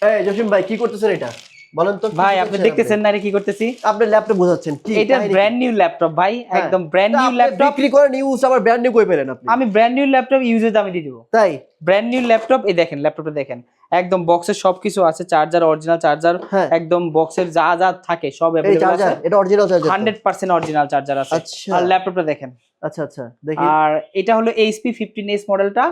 এই জসিম ভাই কি করতেছেন এটা বলেন তো? ভাই আপনি দেখতেছেন না কি করতেছি? আপনি ল্যাপটপ বোঝাচ্ছেন কি? এটা ব্র্যান্ড নিউ ল্যাপটপ ভাই, একদম ব্র্যান্ড নিউ ল্যাপটপ। বিক্রি করেন ইউজ, আবার ব্র্যান্ড নিউ কই পেলেন আপনি? আমি ব্র্যান্ড নিউ ল্যাপটপ ইউজের দামে দিয়ে দিব। তাই? ব্র্যান্ড নিউ ল্যাপটপ, এই দেখেন ল্যাপটপটা দেখেন, একদম বক্সে সবকিছু আছে, চার্জার অরিজিনাল চার্জার, একদম বক্সের যা যা থাকে সব এই अवेलेबल চার্জার, আছে। এটা অরিজিনাল চার্জার? 100% অরিজিনাল চার্জার আছে। আচ্ছা আর ল্যাপটপটা দেখেন। আচ্ছা আচ্ছা দেখি। আর এটা হলো HP 15s মডেলটা,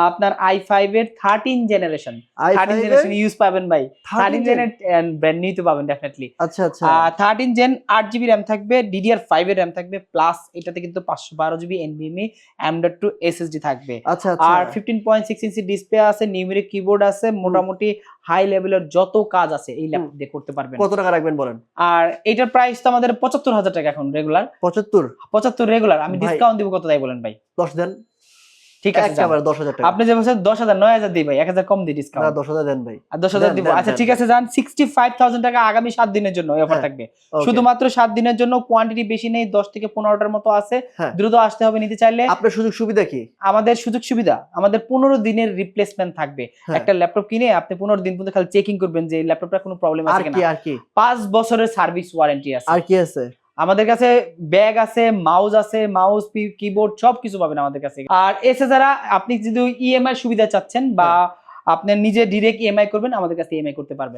আপনার i5 এর 13 জেনারেশন। 13 জেনারেশন ইউজ পাবেন ভাই, 13 জেনারেশন ব্র্যান্ড নিউ তো পাবেন ডেফিনেটলি। আচ্ছা আচ্ছা 13 জেন 8GB র‍্যাম থাকবে, DDR5 এর র‍্যাম থাকবে, প্লাস এটাতে কিন্তু 512GB NVMe M.2 SSD থাকবে। আচ্ছা আচ্ছা আর 15.6 ইঞ্চি ডিসপ্লে আছে, নিউমেরিক কিবোর্ড আছে, মোটামুটি হাই লেভেলের যত কাজ আছে এই ল্যাপটপ দিয়ে করতে পারবেন। কত টাকা রাখবেন বলেন? আর এটার প্রাইস তো আমাদের ৭৫,০০০ টাকা এখন রেগুলার। ৭৫ রেগুলার। আমি ডিসকাউন্ট দিব কত তাই বলেন ভাই? 10 দেন। ঠিক আছে একেবারে ১০,০০০ টাকা। আপনি যে বলছেন ১০,০০০ ৯,০০০ দিই ভাই, ১,০০০ কম দিই ডিসকাউন্ট। না ১০,০০০ দেন ভাই। আর ১০,০০০ দিব। আচ্ছা ঠিক আছে যান, 65,০০০ টাকা আগামী 7 দিনের জন্য এই অফার থাকবে। শুধুমাত্র 7 দিনের জন্য, কোয়ান্টিটি বেশি নেই, 10 থেকে 15টার মতো আছে। দ্রুত আসতে হবে নিতে চাইলে। আপনার সুযোগ সুবিধা কি? আমাদের সুযোগ সুবিধা, আমাদের 15 দিনের রিপ্লেসমেন্ট থাকবে। একটা ল্যাপটপ কিনে আপনি 15 দিন পর্যন্ত খালি চেকিং করবেন যে এই ল্যাপটপটা কোনো প্রবলেম আছে কিনা। আর কি 5 বছরের সার্ভিস ওয়ারেন্টি আছে। আর কি আছে? আমাদের কাছে ব্যাগ আছে, মাউস আছে, মাউস কিবোর্ড সবকিছু পাবেন আমাদের কাছে। আর এছাড়া আপনি যদি ইএমআই সুবিধা চাচ্ছেন বা আপনি নিজে ডিরেক্ট ইএমআই করবেন, আমাদের কাছে ইএমআই করতে পারবেন।